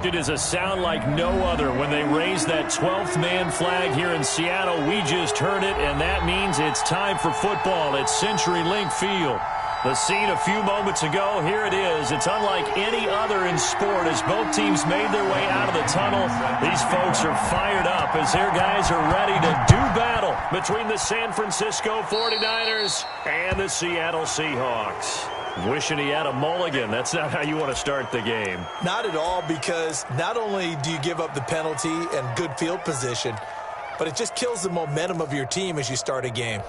It is a sound like no other when they raise that 12th man flag here in Seattle. We just heard it, and that means it's time for football at CenturyLink Field. The scene a few moments ago, here it is. It's unlike any other in sport as both teams made their way out of the tunnel. These folks are fired up as their guys are ready to do battle between the San Francisco 49ers and the Seattle Seahawks. Wishing he had a mulligan. That's not how you want to start the game. Not at all, because not only do you give up the penalty and good field position, but it just kills the momentum of your team as you start a game.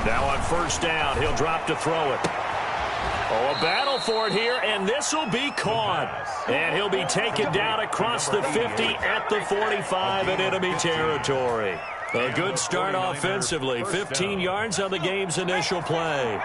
Now on first down, he'll drop to throw it. Oh, a battle for it here, and this will be caught. And he'll be taken down across the 50 at the 45 in enemy territory. A good start offensively. 15 yards on the game's initial play.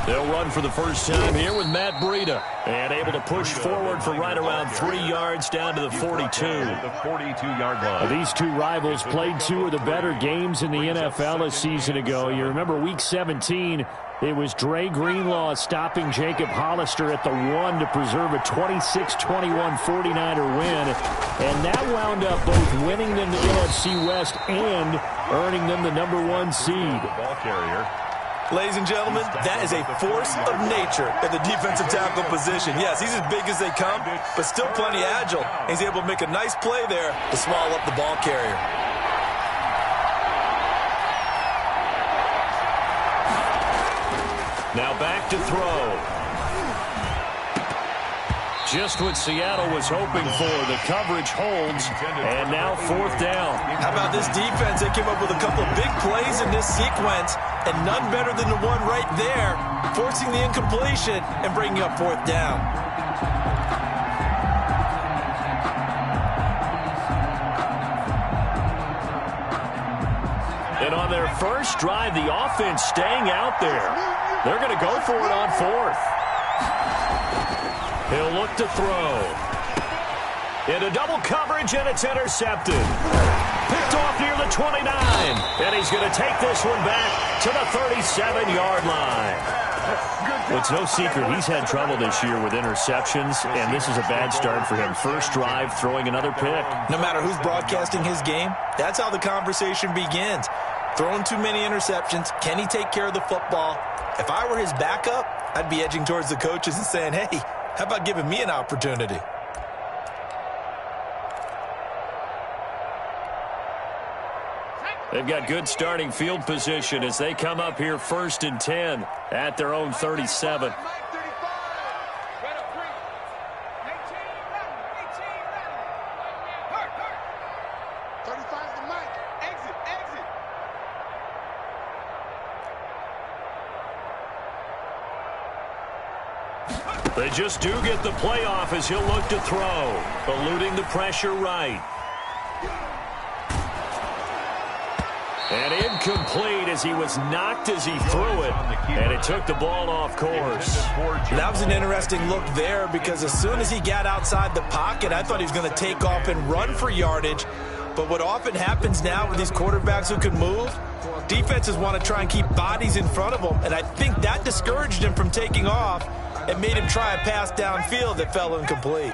They'll run for the first time here with Matt Breida. And able to push forward for right around 3 yards down to the 42. The 42-yard line. These two rivals played two of the better games in the NFL a season ago. You remember Week 17, it was Dre Greenlaw stopping Jacob Hollister at the 1 to preserve a 26-21 49er win. And that wound up both winning them the NFC West and earning them the #1 seed. The ball carrier. Ladies and gentlemen, that is a force of nature at the defensive tackle position. Yes, he's as big as they come, but still plenty agile. He's able to make a nice play there to swallow up the ball carrier. Now back to throw. Just what Seattle was hoping for. The coverage holds, and now fourth down. How about this defense? They came up with a couple of big plays in this sequence, and none better than the one right there, forcing the incompletion and bringing up fourth down. And on their first drive, the offense staying out there. They're going to go for it on fourth. He'll look to throw. Into double coverage, and it's intercepted. Picked off near the 29. And he's going to take this one back to the 37-yard line. Well, it's no secret he's had trouble this year with interceptions, and this is a bad start for him. First drive, throwing another pick. No matter who's broadcasting his game, that's how the conversation begins. Throwing too many interceptions. Can he take care of the football? If I were his backup, I'd be edging towards the coaches and saying, hey, how about giving me an opportunity? They've got good starting field position as they come up here 1st and 10 at their own 37. They just do get the playoff as he'll look to throw, eluding the pressure right. And incomplete as he was knocked as he threw it, and it took the ball off course. That was an interesting look there because as soon as he got outside the pocket, I thought he was going to take off and run for yardage. But what often happens now with these quarterbacks who can move, defenses want to try and keep bodies in front of them, and I think that discouraged him from taking off and made him try a pass downfield that fell incomplete.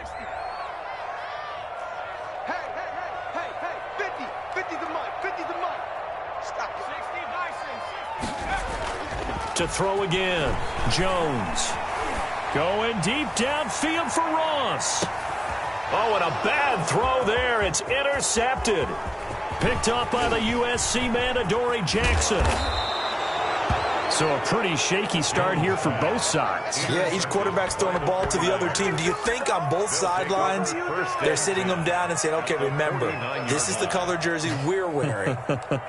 To throw again, Jones. Going deep downfield for Ross. Oh, and a bad throw there. It's intercepted. Picked up by the USC man, Adoree Jackson. So a pretty shaky start here for both sides. Yeah, each quarterback's throwing the ball to the other team. Do you think on both sidelines they're sitting them down and saying, okay, remember, this is the color jersey we're wearing.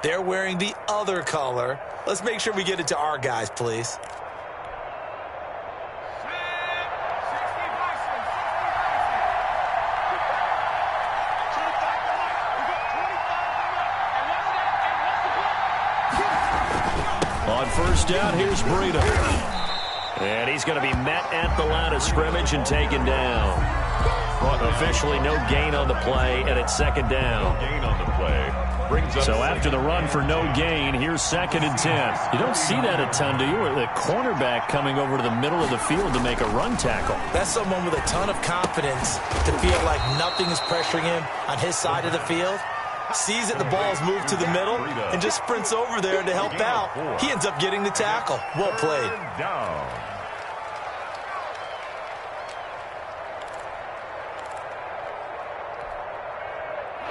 They're wearing the other color. Let's make sure we get it to our guys, please. On first down, here's Breida. And he's going to be met at the line of scrimmage and taken down. Officially no gain on the play, and it's second down. No gain on the play. Brings up so after the run for no gain, here's 2nd and 10. You don't see that a ton, do you? Or the cornerback coming over to the middle of the field to make a run tackle. That's someone with a ton of confidence to feel like nothing is pressuring him on his side of the field. Sees that the ball's moved to the middle and just sprints over there to help out. He ends up getting the tackle. Well played. Down.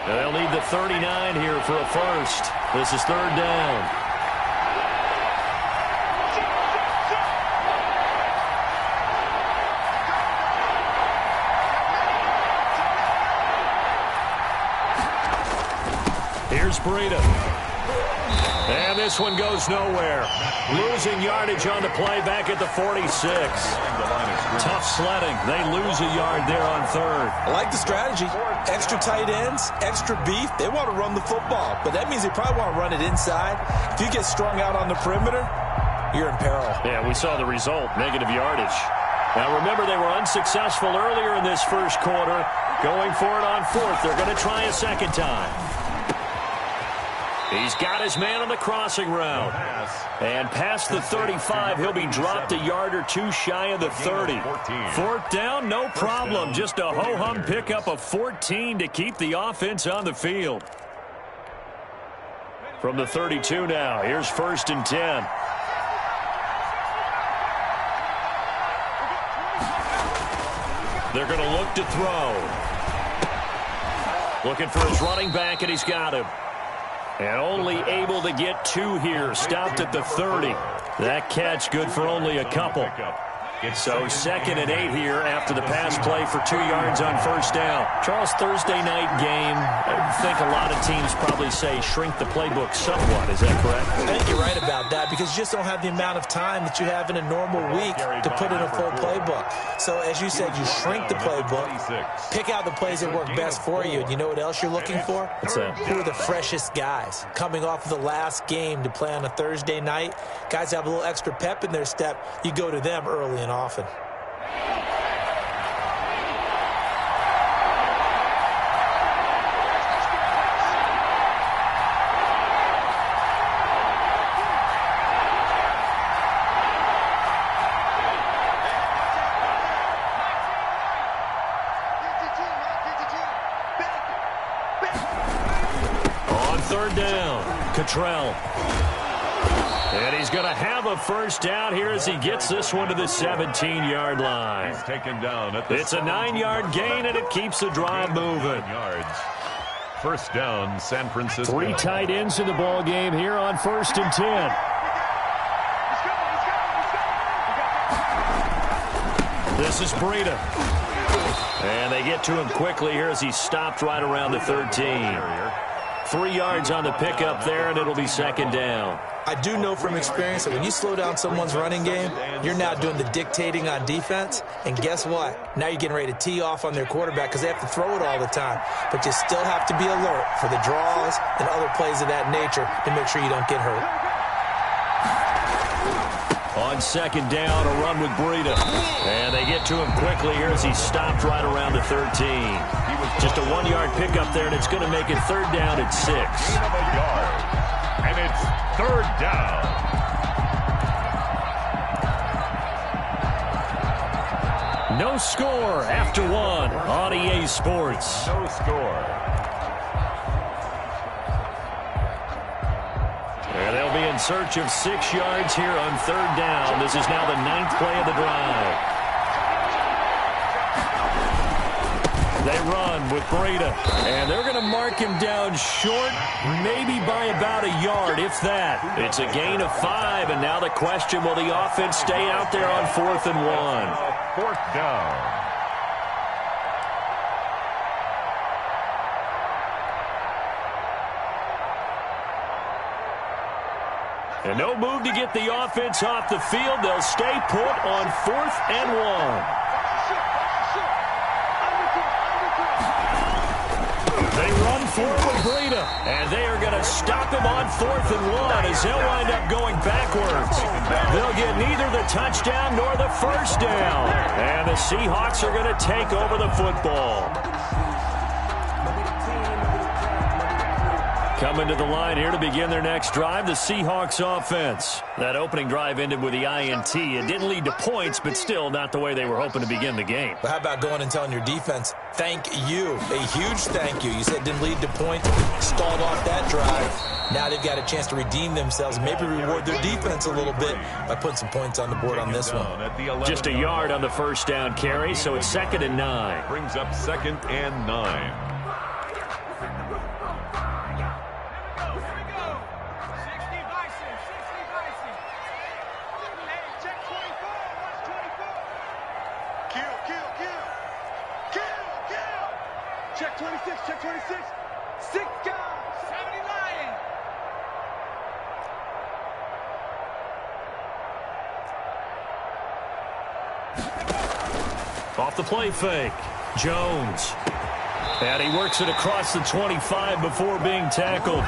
They'll need the 39 here for a first. This is 3rd down. Here's Breida. And this one goes nowhere. Losing yardage on the play back at the 46. Tough sledding. They lose a yard there on 3rd. I like the strategy. Extra tight ends, extra beef. They want to run the football, but that means they probably want to run it inside. If you get strung out on the perimeter, you're in peril. Yeah, we saw the result, negative yardage. Now remember, they were unsuccessful earlier in this first quarter. Going for it on 4th. They're going to try a second time. He's got his man on the crossing route. And past the 35, he'll be dropped a yard or two shy of the 30. 4th down, no problem. Just a ho-hum pickup of 14 to keep the offense on the field. From the 32 now, here's 1st and 10. They're going to look to throw. Looking for his running back, and he's got him. And only able to get 2 here. Stopped at the 30. That catch good for only a couple. So 2nd and 8 here after the pass play for 2 yards on 1st down. Charles, Thursday night game, I think a lot of teams probably say shrink the playbook somewhat. Is that correct? I think you're right about that because you just don't have the amount of time that you have in a normal week to put in a full playbook. So as you said, you shrink the playbook, pick out the plays that work best for you. And you know what else you're looking for? What's that? Who are the freshest guys coming off of the last game to play on a Thursday night? Guys have a little extra pep in their step. You go to them early and often. On 3rd down, Cottrell. And he's going to have a first down here as he gets this one to the 17-yard line. He's taken down at the It's a 9-yard gain, and it keeps the drive moving. Yards. First down, San Francisco. 3 tight ends in the ball game here on 1st and 10. This is Breida. And they get to him quickly here as he stopped right around the 13. 3 yards on the pickup there, and it'll be 2nd down. I do know from experience that when you slow down someone's running game, you're now doing the dictating on defense. And guess what? Now you're getting ready to tee off on their quarterback because they have to throw it all the time. But you still have to be alert for the draws and other plays of that nature to make sure you don't get hurt. On 2nd down, a run with Breida. And they get to him quickly here as he stopped right around the 13. Just a 1-yard pickup there, and it's going to make it 3rd down at 6. And it's 3rd down. No score after 1 on EA Sports. No score. And they'll be in search of 6 yards here on 3rd down. This is now the 9th play of the drive. They run with Breida, and they're going to mark him down short, maybe by about a yard, if that. It's a gain of 5, and now the question, will the offense stay out there on 4th and 1? 4th down. And no move to get the offense off the field. They'll stay put on 4th and 1. They run forward with Breida, and they are going to stop him on 4th and 1 as they'll wind up going backwards. They'll get neither the touchdown nor the first down. And the Seahawks are going to take over the football. Coming to the line here to begin their next drive, the Seahawks offense. That opening drive ended with the INT. It didn't lead to points, but still not the way they were hoping to begin the game. But how about going and telling your defense, thank you, a huge thank you. You said it didn't lead to points, stalled off that drive. Now they've got a chance to redeem themselves, maybe reward their defense a little bit by putting some points on the board on this one. Just a yard on the first down carry, so it's 2nd and 9. Brings up 2nd and 9. Check 26, check 26. 6 guys. 70 Lion. Off the play fake. Jones. And he works it across the 25 before being tackled.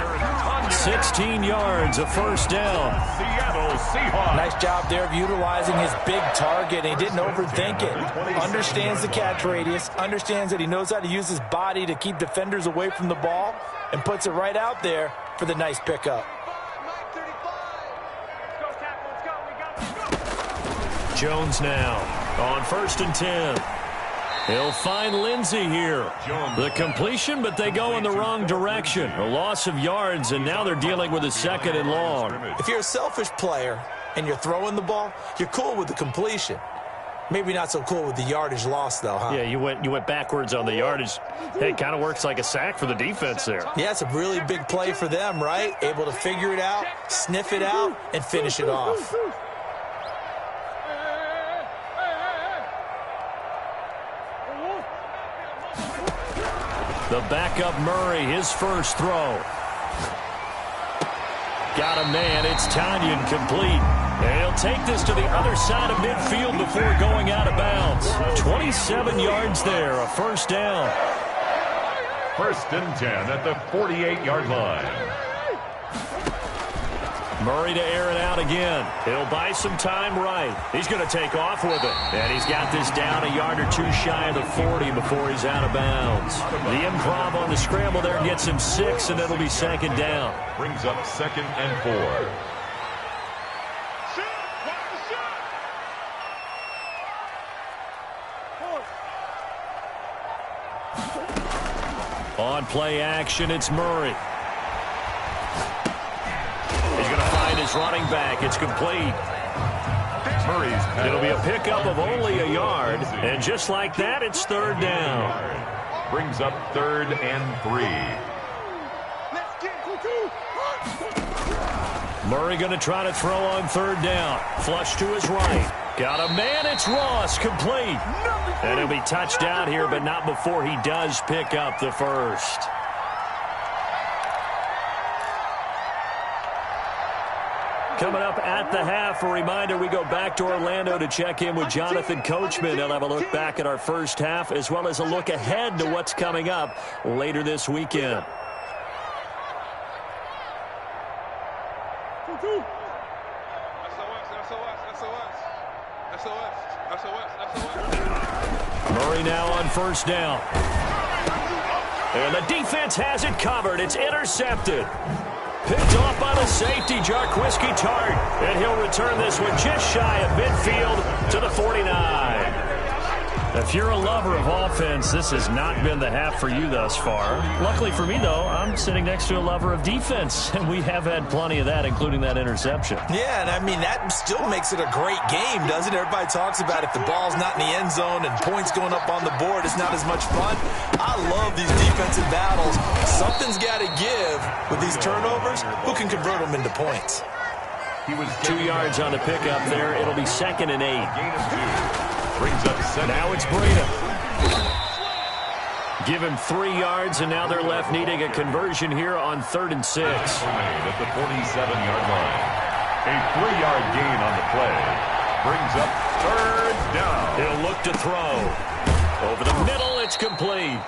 16 yards, a first down. Seattle Seahawks. Nice job there of utilizing his big target. He didn't overthink it. Understands the catch radius. Understands that he knows how to use his body to keep defenders away from the ball. And puts it right out there for the nice pickup. Jones now on 1st and 10. He'll find Lindsey here. The completion, but they go in the wrong direction. A loss of yards, and now they're dealing with a 2nd and long. If you're a selfish player and you're throwing the ball, you're cool with the completion. Maybe not so cool with the yardage loss, though, huh? Yeah, you went backwards on the yardage. Hey, it kind of works like a sack for the defense there. Yeah, it's a really big play for them, right? Able to figure it out, sniff it out, and finish it off. The backup Murray, his first throw. Got a man, it's Tanyan complete. And he'll take this to the other side of midfield before going out of bounds. 27 yards there, a first down. 1st and 10 at the 48-yard line. Murray to air it out again. He'll buy some time right. He's going to take off with it. And he's got this down a yard or 2 shy of the 40 before he's out of bounds. The improv on the scramble there gets him 6, and it'll be 2nd down. Brings up 2nd and 4. On play action, it's Murray. He's going to find his running back. It's complete. It'll be a pickup of only a yard. And just like that, it's 3rd down. Brings up 3rd and 3. Murray going to try to throw on 3rd down. Flush to his right. Got a man. It's Ross. Complete. And he'll be touchdown here, but not before he does pick up the first. Coming up at the half, a reminder, we go back to Orlando to check in with Jonathan Coachman. He'll have a look back at our first half as well as a look ahead to what's coming up later this weekend. Murray now on 1st down. And the defense has it covered. It's intercepted. Picked off by the safety, Jarquiski Tart. And he'll return this one just shy of midfield to the 49. If you're a lover of offense, this has not been the half for you thus far. Luckily for me, though, I'm sitting next to a lover of defense, and we have had plenty of that, including that interception. Yeah, and I mean, that still makes it a great game, doesn't it? Everybody talks about if the ball's not in the end zone and points going up on the board, it's not as much fun. I love these defensive battles. Something's got to give with these turnovers. Who can convert them into points? 2 yards on the pickup there. It'll be 2nd and 8. Gain of 2. Brings up 7. Now it's Breida. Give him 3 yards, and now they're left needing a conversion here on 3rd and 6. At the 47-yard line. A 3-yard gain on the play. Brings up 3rd down. He'll look to throw. Over the middle, it's complete.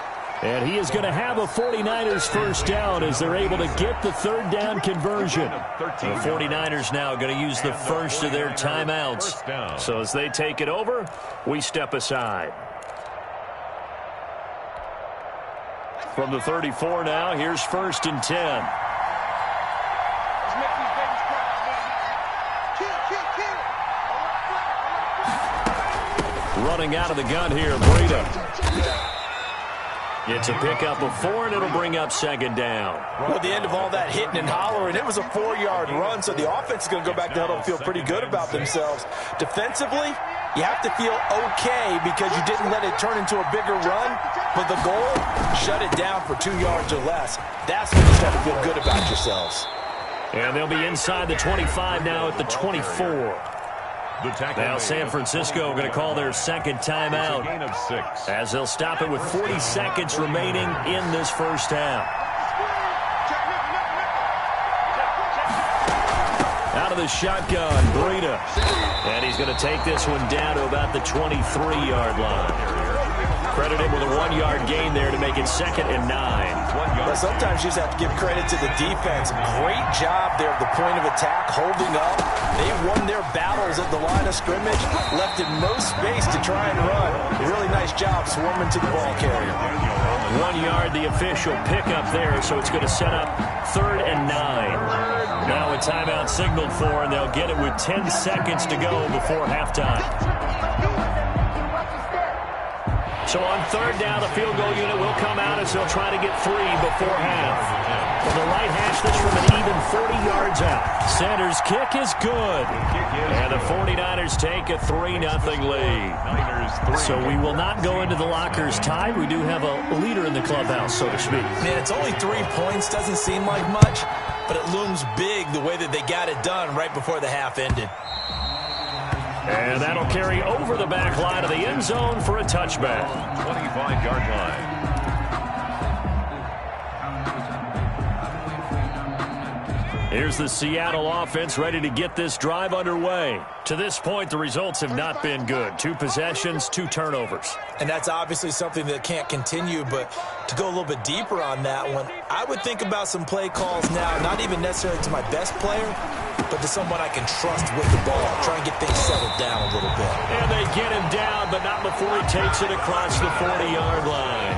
And he is going to have a 49ers first down as they're able to get the 3rd down conversion. The 49ers now going to use the first of their timeouts. So as they take it over, we step aside. From the 34 now, here's 1st and 10. Running out of the gun here, Breida. It's a pickup of 4, and it'll bring up 2nd down. Well, at the end of all that hitting and hollering, it was a 4-yard run, so the offense is going to go back to huddle and feel pretty good about themselves. Defensively, you have to feel okay because you didn't let it turn into a bigger run, but the goal, shut it down for 2 yards or less. That's when you start to feel good about yourselves. And they'll be inside the 25 now at the 24. Now San Francisco going to call their 2nd timeout Gain of 6. as they'll stop it with 40 seconds remaining in this first half. Out of the shotgun, Breida. And he's going to take this one down to about the 23-yard line. Credit him with a 1-yard gain there to make it 2nd and 9. But sometimes you just have to give credit to the defense. Great job there at the point of attack, holding up. They won their battles at the line of scrimmage, left him no space to try and run. Really nice job swarming to the ball carrier. 1 yard, the official pickup there, so it's going to set up 3rd and 9. Now a timeout signaled for, and they'll get it with 10 seconds to go before halftime. So on 3rd down, the field goal unit will come out as they'll try to get 3 before half. From the right hash, this from an even 40 yards out. Sanders' kick is good. And the 49ers take a 3-0 lead. So we will not go into the lockers tied. We do have a leader in the clubhouse, so to speak. Man, it's only 3 points. Doesn't seem like much, but it looms big the way that they got it done right before the half ended. And that'll carry over the back line of the end zone for a touchback. 25-yard line. Here's the Seattle offense ready to get this drive underway. To this point, the results have not been good. 2 possessions, 2 turnovers. And that's obviously something that can't continue, but to go a little bit deeper on that one, I would think about some play calls now, not even necessarily to my best player, but to someone I can trust with the ball. Try and get things settled down a little bit. And they get him down, but not before he takes it across the 40-yard line.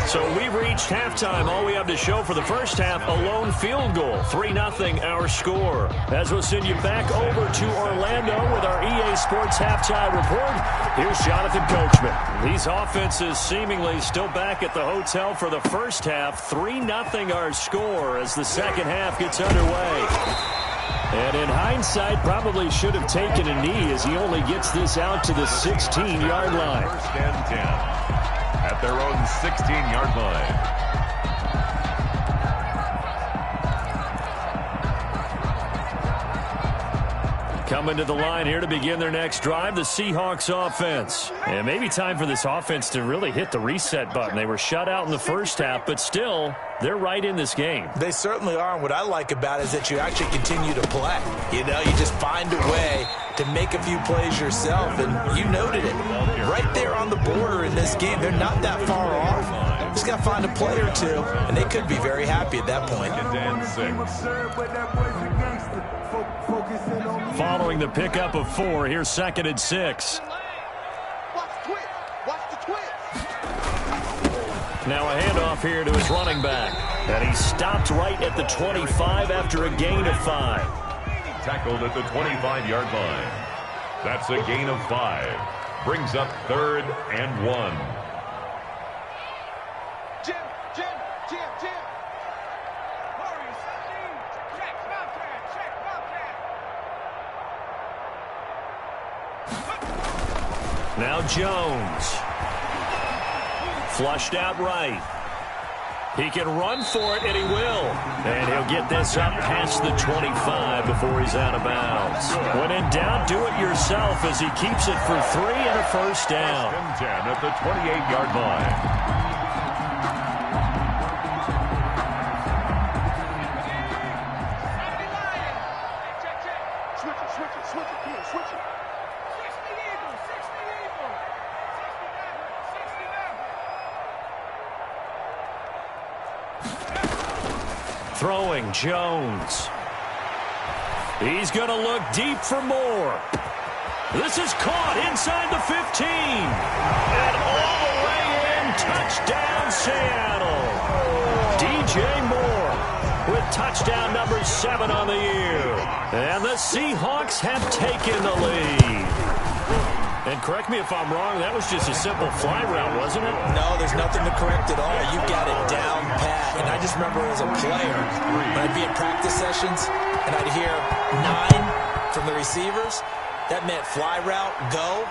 So we've reached halftime. All we have to show for the first half, a lone field goal. 3-0 our score. As we'll send you back over to Orlando with our EA Sports halftime report. Here's Jonathan Coachman. These offenses seemingly still back at the hotel for the first half. 3-0 our score as the second half gets underway. And in hindsight, probably should have taken a knee as he only gets this out to the 16-yard line. 1st and 10 at their own 16-yard line. Coming to the line here to begin their next drive, the Seahawks offense. And maybe time for this offense to really hit the reset button. They were shut out in the first half, but still, they're right in this game. They certainly are, and what I like about it is that you actually continue to play. You know, you just find a way to make a few plays yourself, and you noted it. Right there on the border in this game, they're not that far off. Just got to find a play or two, and they could be very happy at that point. Following the pickup of 4, here's 2nd and 6. Now a handoff here to his running back. And he stopped right at the 25 after a gain of 5. Tackled at the 25-yard line. That's a gain of 5. Brings up 3rd and 1. Jim. Warriors, check, Bobcat. Now Jones. Flushed out right. He can run for it, and he will. And he'll get this up past the 25 before he's out of bounds. When in doubt, do it yourself as he keeps it for 3 and a first down. 10 at the 28-yard line. Throwing Jones. He's going to look deep for more. This is caught inside the 15. And all the way in. Touchdown, Seattle. DJ Moore with touchdown number 7 on the year. And the Seahawks have taken the lead. And correct me if I'm wrong, that was just a simple fly route, wasn't it? No, there's nothing to correct at all. You got it down pat. And I just remember as a player, when I'd be in practice sessions and I'd hear 9 from the receivers, that meant fly route, go,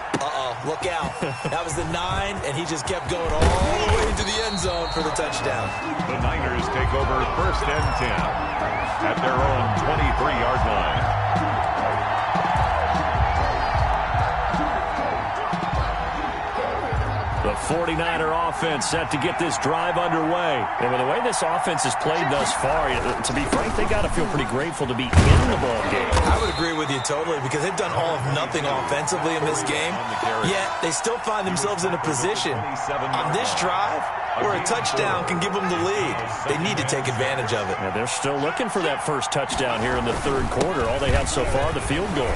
look out. That was the 9, and he just kept going all the way into the end zone for the touchdown. The Niners take over 1st and 10 at their own 23-yard line. The 49er offense set to get this drive underway. And with the way this offense has played thus far, to be frank, they got to feel pretty grateful to be in the ball game. I would agree with you totally because they've done all of nothing offensively in this game, yet they still find themselves in a position on this drive where a touchdown can give them the lead. They need to take advantage of it. Yeah, they're still looking for that first touchdown here in the 3rd quarter. All they had so far, the field goal.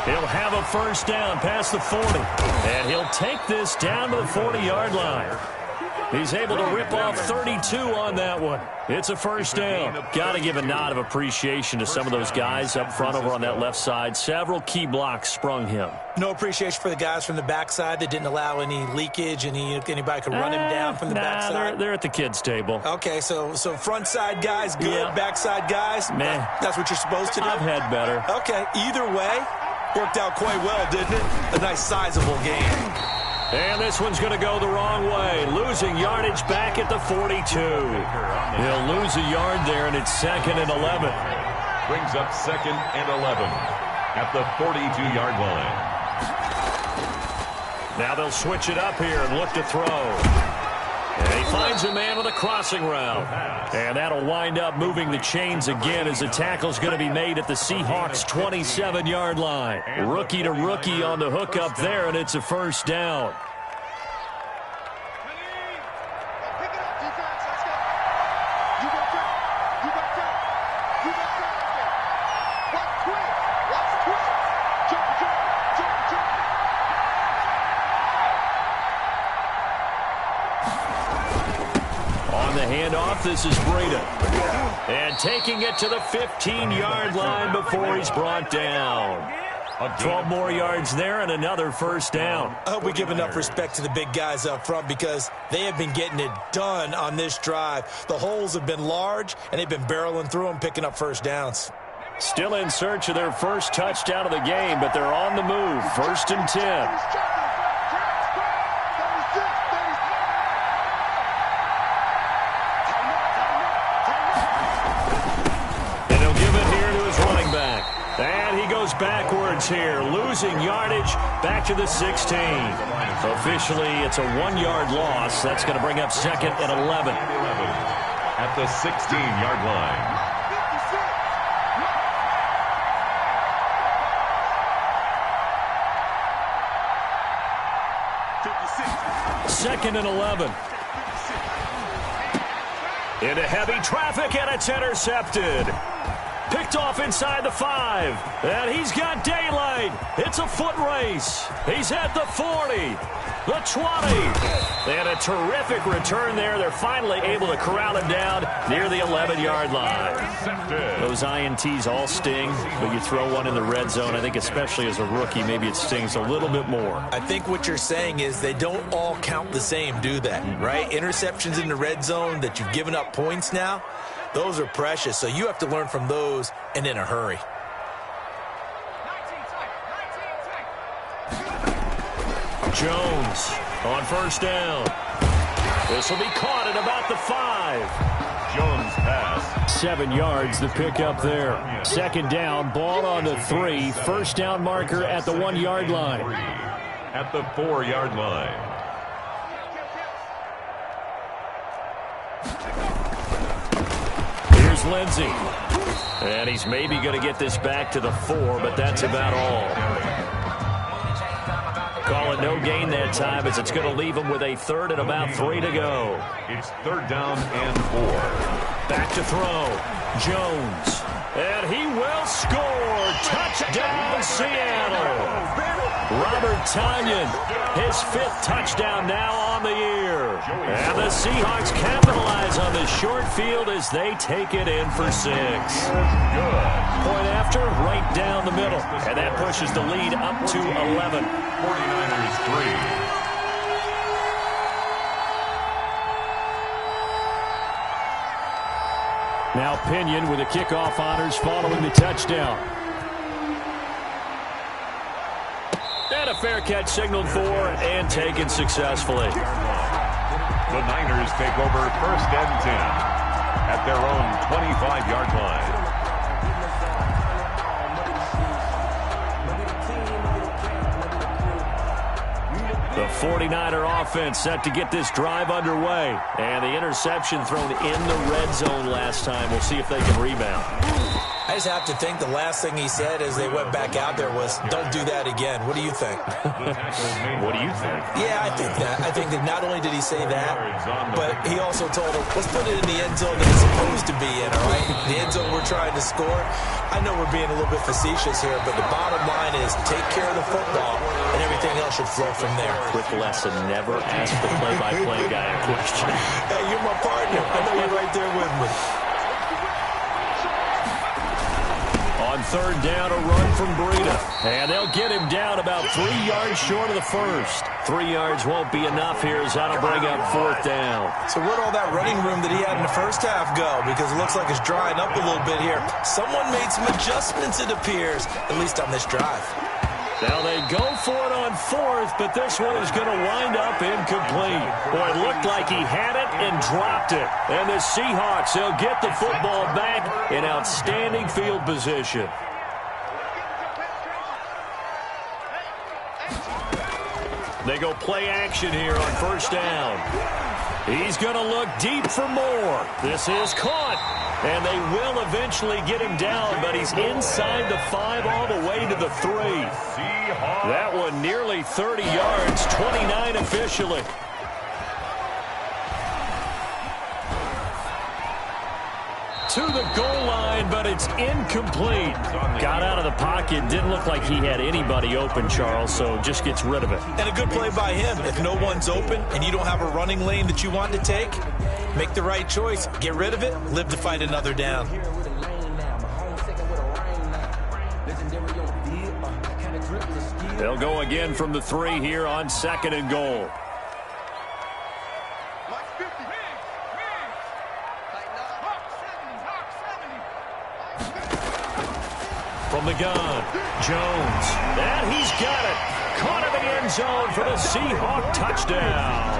He'll have a first down past the 40. And he'll take this down to the 40-yard line. He's able to rip off 32 on that one. It's a first down. Got to give a nod of appreciation to some of those guys up front over on that left side. Several key blocks sprung him. No appreciation for the guys from the backside that didn't allow any leakage and anybody could run him down from the backside. They're at the kids' table. Okay, so front side guys good, backside guys, meh. That's what you're supposed to do? I've had better. Okay, either way, worked out quite well, didn't it? A nice sizable game. And this one's going to go the wrong way. Losing yardage back at the 42. He'll lose a yard there, and it's 2nd and 11. Brings up 2nd and 11 at the 42-yard line. Now they'll switch it up here and look to throw. And he finds a man with a crossing route. And that'll wind up moving the chains again as the tackle's going to be made at the Seahawks' 27-yard line. Rookie to rookie on the hook up there, and it's a first down. This is Breda. And taking it to the 15-yard line before he's brought down. 12 more yards there and another first down. I hope we give enough respect to the big guys up front because they have been getting it done on this drive. The holes have been large, and they've been barreling through them, picking up first downs. Still in search of their first touchdown of the game, but they're on the move. 1st and 10. And he goes backwards here, losing yardage back to the 16. Officially, it's a 1-yard loss. That's going to bring up 2nd and 11. At the 16-yard line. 2nd and 11. Into heavy traffic, and it's intercepted. Picked off inside the 5. And he's got daylight. It's a foot race. He's at the 40. The 20. They had a terrific return there. They're finally able to corral him down near the 11-yard line. Those INTs all sting, but you throw one in the red zone, I think especially as a rookie, maybe it stings a little bit more. I think what you're saying is they don't all count the same, do they? Right? Interceptions in the red zone that you've given up points now, those are precious. So you have to learn from those and in a hurry. Jones on first down. This will be caught at about the 5. Jones pass. 7 yards, the pickup there. Second down, ball on the 3. First down marker at the 1-yard line. At the 4-yard line. Here's Lindsey. And he's maybe going to get this back to the 4, but that's about all. Call it no gain that time as it's going to leave him with a 3rd and about 3 to go. It's 3rd down and 4. Back to throw. Jones. And he will score. Touchdown, Seattle. Robert Tonyan, his 5th touchdown now on the year. And the Seahawks capitalize on the short field as they take it in for 6. Point after, right down the middle. And that pushes the lead up to 11. 49ers 3. Now Pinion with the kickoff honors following the touchdown. And a fair catch signaled for and taken successfully. The Niners take over 1st and 10 at their own 25-yard line. The 49er offense set to get this drive underway. And the interception thrown in the red zone last time. We'll see if they can rebound. I just have to think the last thing he said as they went back out there was, don't do that again. What do you think? What do you think? Yeah, I think that. I think that not only did he say that, but he also told him, let's put it in the end zone that it's supposed to be in, all right? The end zone we're trying to score. I know we're being a little bit facetious here, but the bottom line is take care of the football, and everything else should flow from there. Quick lesson, never ask the play-by-play guy a question. Hey, you're my partner. I know you're right there with me. On 3rd down, a run from Breida. And they'll get him down about 3 yards short of the 1st. 3 yards won't be enough here as that'll bring up 4th down. So where'd all that running room that he had in the first half go? Because it looks like it's drying up a little bit here. Someone made some adjustments, it appears, at least on this drive. Now they go for it on 4th, but this one is going to wind up incomplete. Boy, it looked like he had it and dropped it. And the Seahawks, they'll get the football back in outstanding field position. They go play action here on 1st down. He's going to look deep for more. This is caught. And they will eventually get him down, but he's inside the 5 all the way to the 3. That one nearly 30 yards, 29 officially. To the goal line, but it's incomplete. Got out of the pocket. Didn't look like he had anybody open, Charles, so just gets rid of it. And a good play by him. If no one's open and you don't have a running lane that you want to take, make the right choice. Get rid of it. Live to fight another down. They'll go again from the 3 here on 2nd and goal. From the gun, Jones. And he's got it. Caught in the end zone for the Seahawk touchdown.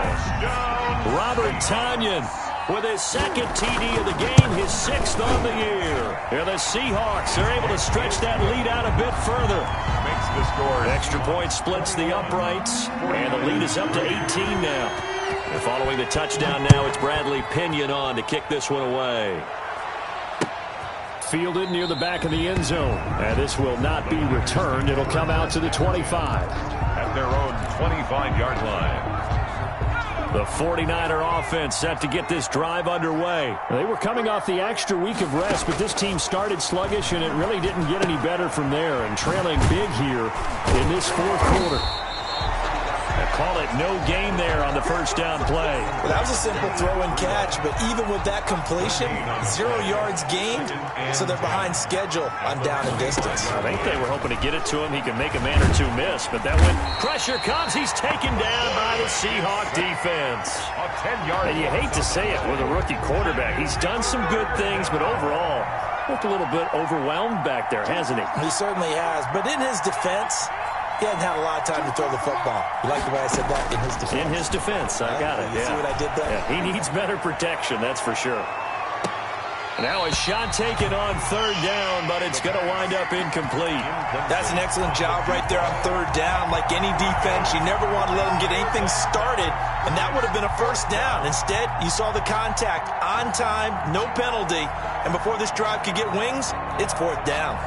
Robert Tonyan with his 2nd TD of the game, his 6th on the year. And the Seahawks are able to stretch that lead out a bit further. Makes the score. Extra point splits the uprights, and the lead is up to 18 now. And following the touchdown now, it's Bradley Pinion on to kick this one away. Fielded near the back of the end zone. And this will not be returned. It'll come out to the 25. At their own 25-yard line. The 49er offense set to get this drive underway. They were coming off the extra week of rest, but this team started sluggish, and it really didn't get any better from there. And trailing big here in this 4th quarter. At Call it no gain there on the first down play. Well, that was a simple throw and catch, but even with that completion, 0 yards gained, so they're behind schedule on down and distance. I think they were hoping to get it to him. He could make a man or two miss, but that when pressure comes, he's taken down by the Seahawk defense. And you hate to say it with a rookie quarterback. He's done some good things, but overall, looked a little bit overwhelmed back there, hasn't he? He certainly has, but in his defense, he hadn't had a lot of time to throw the football. You like the way I said that? In his defense. In his defense, I got it. You see what I did there? Yeah, he needs better protection, that's for sure. Now a shot taken on third down, but it's going to wind up incomplete. That's an excellent job right there on third down. Like any defense, you never want to let them get anything started, and that would have been a first down. Instead, you saw the contact on time, no penalty, and before this drive could get wings, it's fourth down.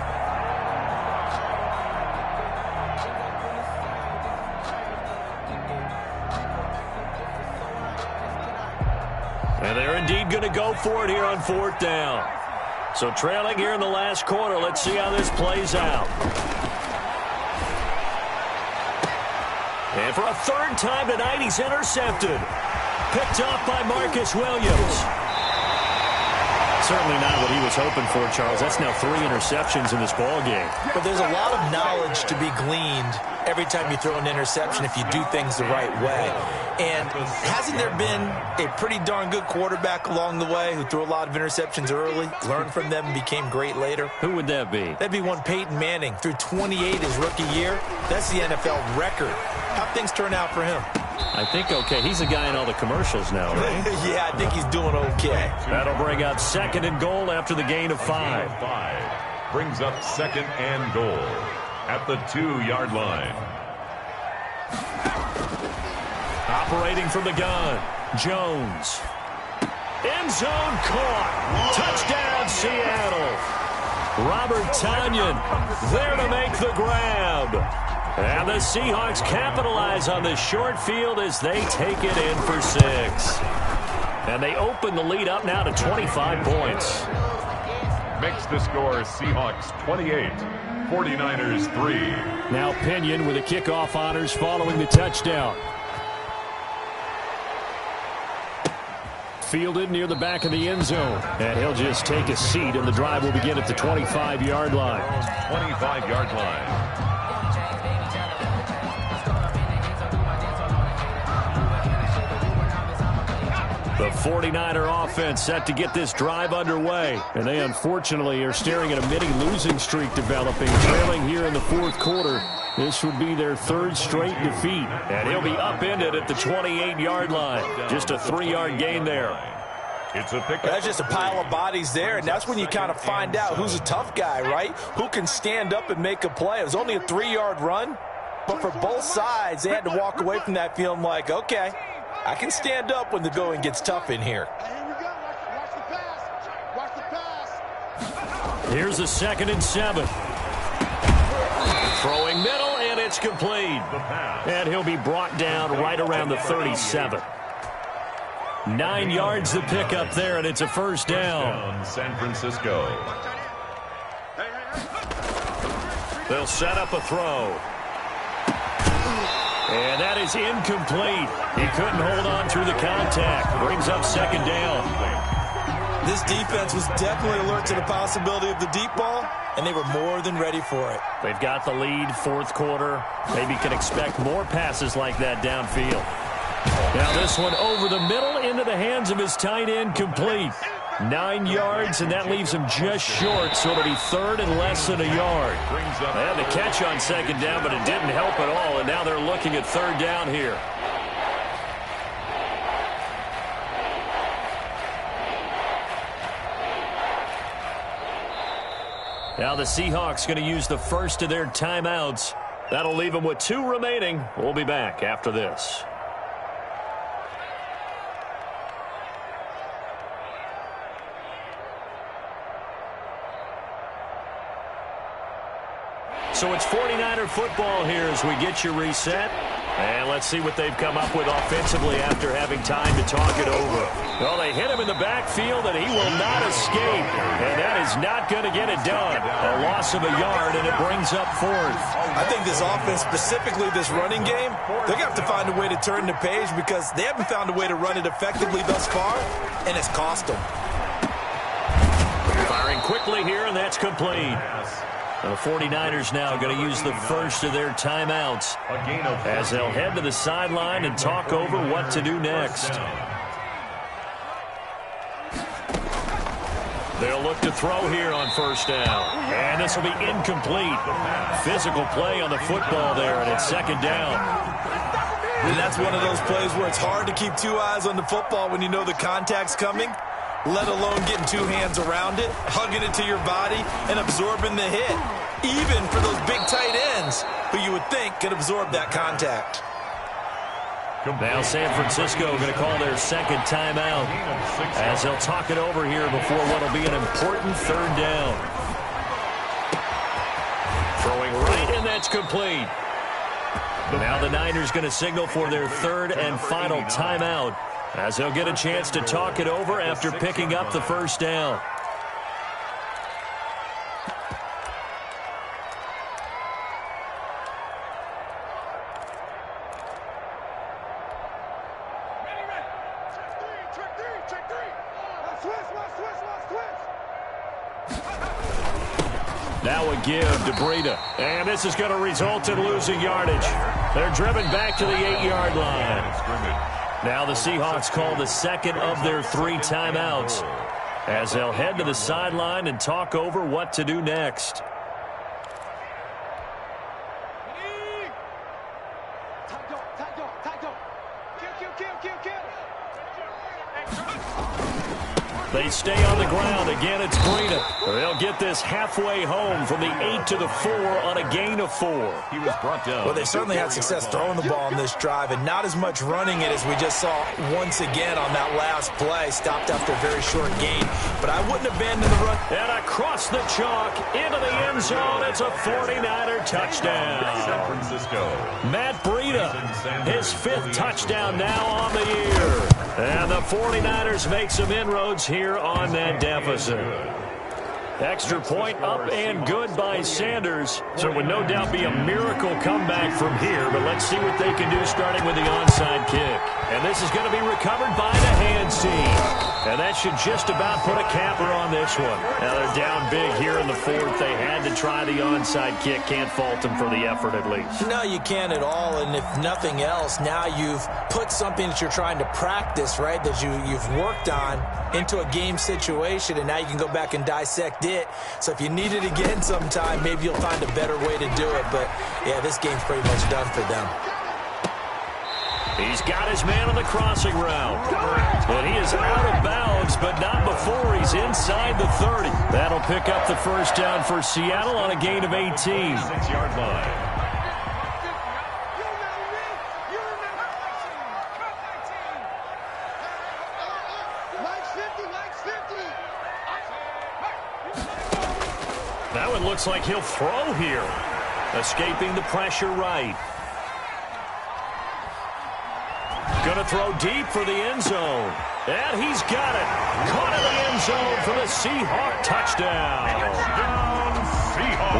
And they're indeed going to go for it here on fourth down. So trailing here in the last quarter. Let's see how this plays out. And for a third time tonight, he's intercepted. Picked off by Marcus Williams. Certainly not what he was hoping for, Charles. That's now 3 interceptions in this ball game. But there's a lot of knowledge to be gleaned every time you throw an interception if you do things the right way. And hasn't there been a pretty darn good quarterback along the way who threw a lot of interceptions early, learned from them, and became great later? Who would that be? That'd be one Peyton Manning. Threw 28 his rookie year. That's the NFL record. How'd things turn out for him? I think okay. He's a guy in all the commercials now, right? Yeah, I think he's doing okay. That'll bring up 2nd and goal after the gain of 5. Brings up 2nd and goal at the 2-yard line. Operating from the gun, Jones. End zone caught. Touchdown, Seattle. Robert Tonyan there to make the grab. And the Seahawks capitalize on this short field as they take it in for 6. And they open the lead up now to 25 points. Makes the score Seahawks 28, 49ers 3. Now Pinion with the kickoff honors following the touchdown. Fielded near the back of the end zone. And he'll just take a seat, and the drive will begin at the 25-yard line. 25-yard line. The 49er offense set to get this drive underway. And they unfortunately are staring at a mini losing streak developing, trailing here in the fourth quarter. This would be their 3rd straight defeat. And he'll be upended at the 28-yard line. Just a 3-yard gain there. It's a pick. That's just a pile of bodies there, and that's when you kind of find out who's a tough guy, right? Who can stand up and make a play. It was only a 3-yard run, but for both sides, they had to walk away from that feeling like, okay, I can stand up when the going gets tough in here. Here we go. Watch the pass. Watch the pass. Here's a 2nd and 7. Throwing middle, and it's complete. And he'll be brought down right around the 37. 9 yards to pick up there, and it's a first down. San Francisco. They'll set up a throw. And that is incomplete. He couldn't hold on through the contact. Brings up 2nd down. This defense was definitely alert to the possibility of the deep ball, and they were more than ready for it. They've got the lead, fourth quarter. Maybe can expect more passes like that downfield. Now this one over the middle into the hands of his tight end, complete. 9 yards, and that leaves him just short, so it'll be 3rd and less than a yard. They had the catch on 2nd down, but it didn't help at all, and now they're looking at 3rd down here. Now the Seahawks going to use the first of their timeouts. That'll leave them with 2 remaining. We'll be back after this. So it's 49er football here as we get you reset. And let's see what they've come up with offensively after having time to talk it over. Well, they hit him in the backfield, and he will not escape. And that is is not going to get it done. A loss of a yard, and it brings up fourth. I think this offense, specifically this running game, they're going to have to find a way to turn the page because they haven't found a way to run it effectively thus far, and it's cost them. Firing quickly here, and that's complete. The 49ers now going to use the first of their timeouts as they'll head to the sideline and talk over what to do next. They'll look to throw here on first down. And this will be incomplete. Physical play on the football there, and it's second down. And that's one of those plays where it's hard to keep two eyes on the football when you know the contact's coming, let alone getting two hands around it, hugging it to your body, and absorbing the hit, even for those big tight ends who you would think could absorb that contact. Now San Francisco going to call their second timeout as they'll talk it over here before what will be an important third down. Throwing right, and that's complete. Now the Niners going to signal for their third and final timeout as they'll get a chance to talk it over after picking up the first down. Now a give to Breida. And this is going to result in losing yardage. They're driven back to the 8-yard line. Now the Seahawks call the second of their 3 timeouts as they'll head to the sideline and talk over what to do next. They stay on the ground. Again, it's Breida. They'll get this halfway home from the 8 to the 4 on a gain of 4. He was brought down. Well, they certainly had success throwing the ball on this drive and not as much running it as we just saw once again on that last play. Stopped after a very short gain, but I wouldn't abandon the run. And across the chalk into the end zone. It's a 49er touchdown. San Francisco. Matt Breida, his 5th touchdown now on the year. And the 49ers make some inroads here on that deficit. Extra point up and good by Sanders. So it would no doubt be a miracle comeback from here, but let's see what they can do starting with the onside kick. And this is going to be recovered by the hands team. And that should just about put a capper on this one. Now they're down big here in the 4th. They had to try the onside kick. Can't fault them for the effort at least. No, you can't at all. And if nothing else, now you've put something that you're trying to practice, right, that you've worked on into a game situation, and now you can go back and dissect it. So if you need it again sometime, maybe you'll find a better way to do it. But, yeah, this game's pretty much done for them. He's got his man on the crossing route. And he is out of bounds, but not before he's inside the 30. That'll pick up the first down for Seattle on a gain of 18. 6-yard line. Now it looks like he'll throw here. Escaping the pressure right. Going to throw deep for the end zone. And he's got it. Caught in the end zone for the Seahawk touchdown.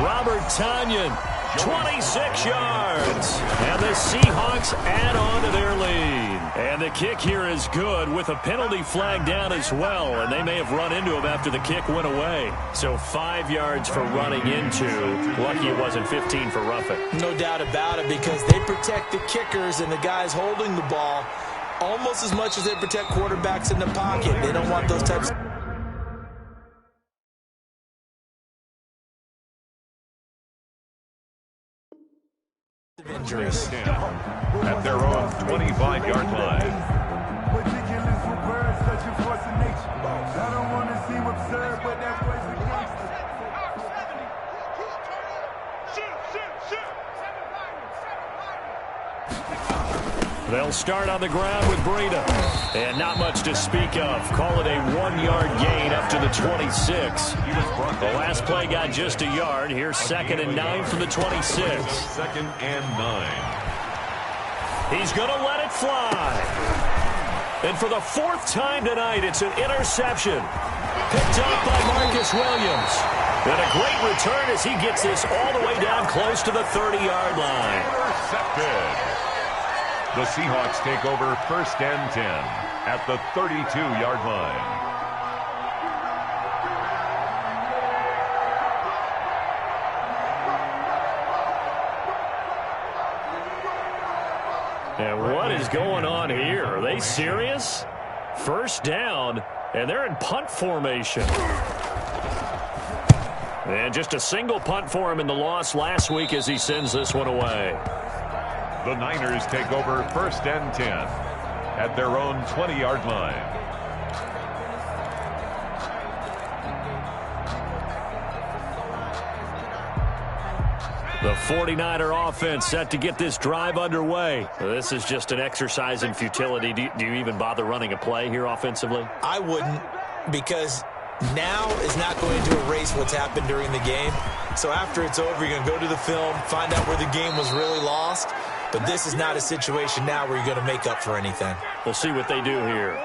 Robert Tonyan, 26 yards. And the Seahawks add on to their lead. And the kick here is good with a penalty flag down as well. And they may have run into him after the kick went away. So 5 yards for running into. Lucky it wasn't 15 for roughing. No doubt about it, because they protect the kickers and the guys holding the ball almost as much as they protect quarterbacks in the pocket. They don't want those types of injuries. At their own 25-yard line. Ridiculous with words, such a force of nature. I don't want to seem absurd, but that voice against it. They'll start on the ground with Breida. And not much to speak of. Call it a 1-yard gain up to the 26. The last play got just a yard. Here's 2nd and 9 from the 26. 2nd and 9. He's going to let it fly. And for the 4th time tonight, it's an interception. picked up by Marcus Williams. And a great return as he gets this all the way down close to the 30-yard line. Intercepted. The Seahawks take over 1st and 10 at the 32-yard line. And what is going on here? Are they serious? 1st down, and they're in punt formation. And just a single punt for him in the loss last week as he sends this one away. The Niners take over 1st and 10 at their own 20-yard line. The 49er offense set to get this drive underway. This is just an exercise in futility. Do you even bother running a play here offensively? I wouldn't, because now is not going to erase what's happened during the game. So after it's over, you're going to go to the film, find out where the game was really lost. But this is not a situation now where you're going to make up for anything. We'll see what they do here.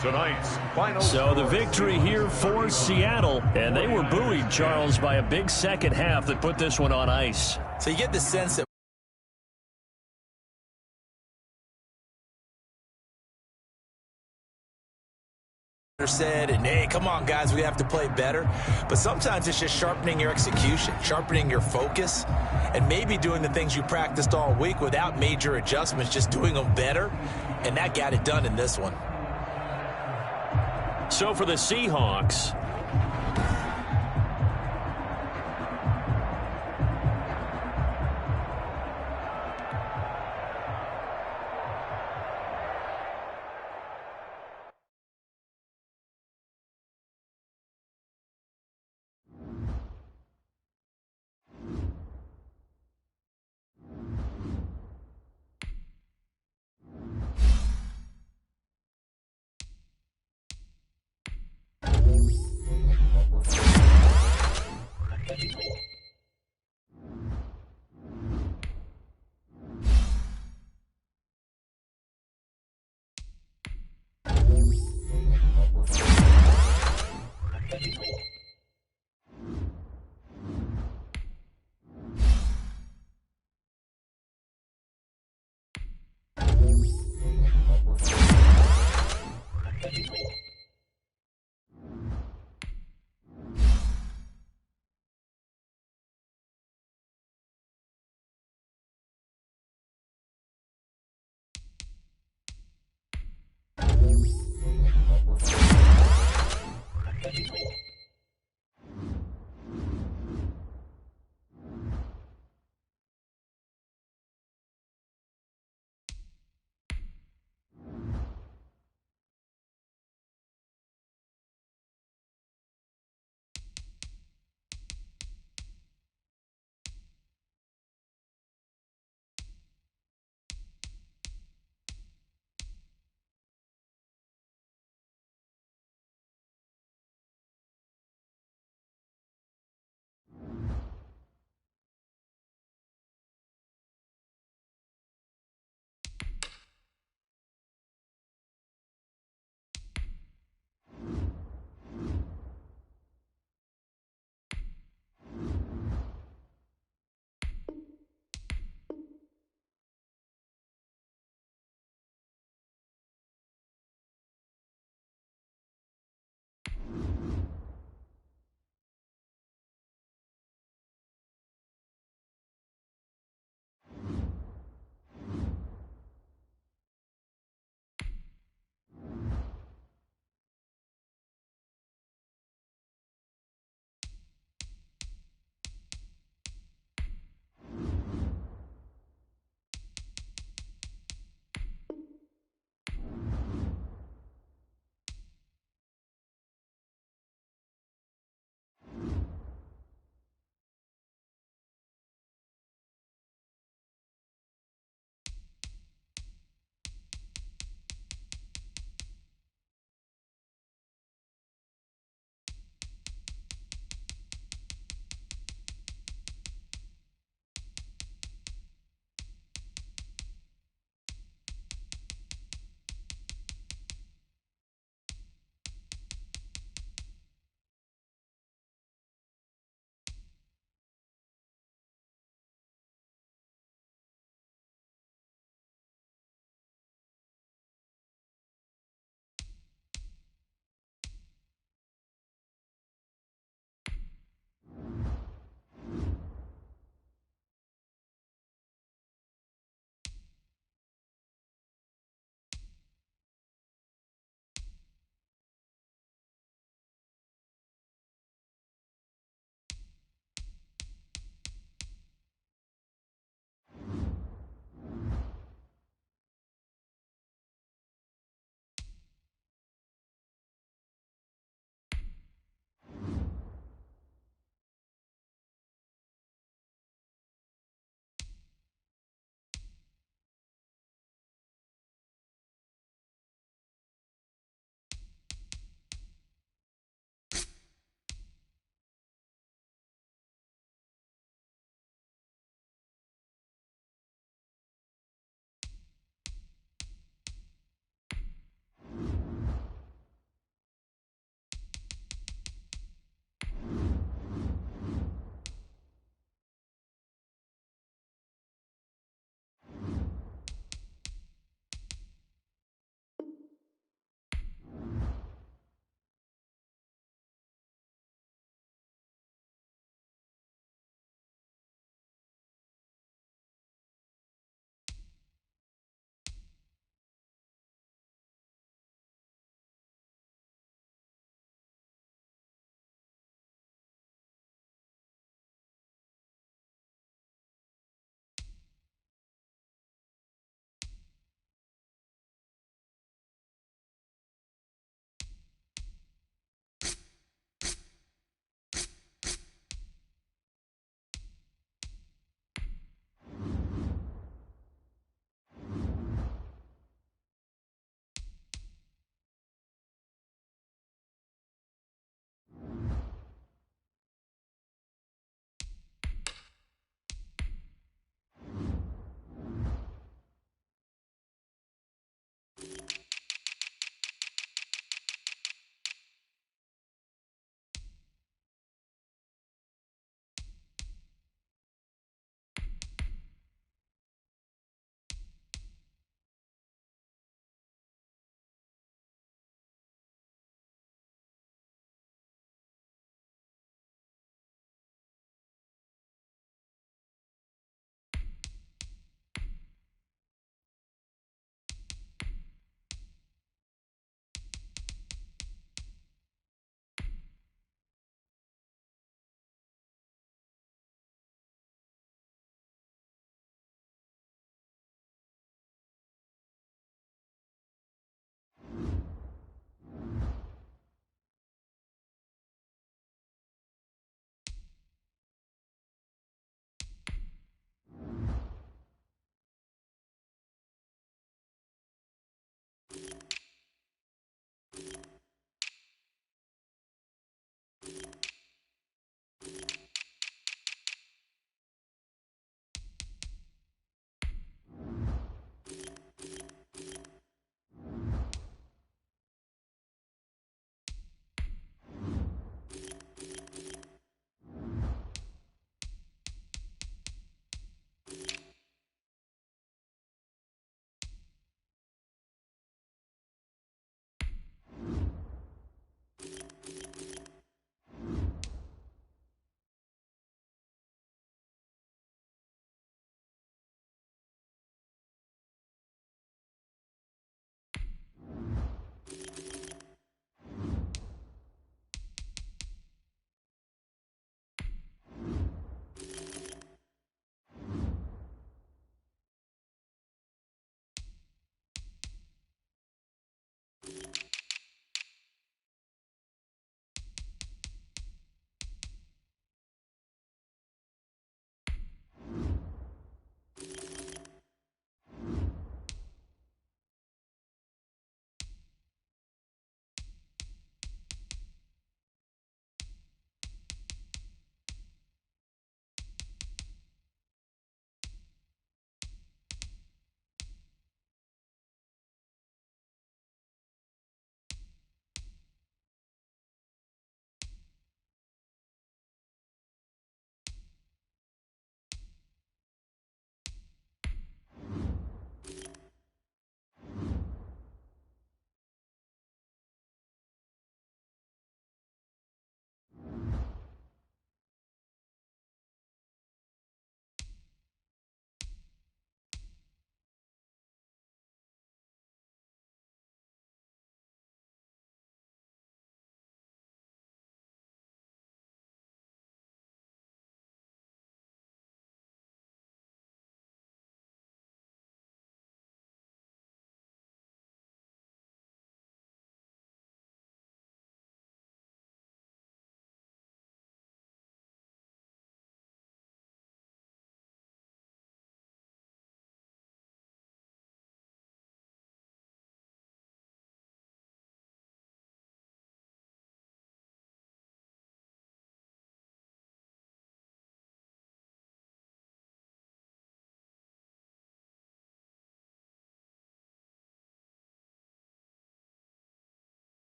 Tonight's final. So the victory here for Seattle. And they were buoyed, Charles, by a big second half that put this one on ice. So you get the sense that said, and hey, come on, guys, we have to play better. But sometimes it's just sharpening your execution, sharpening your focus, and maybe doing the things you practiced all week without major adjustments, just doing them better. And that got it done in this one. So for the Seahawks,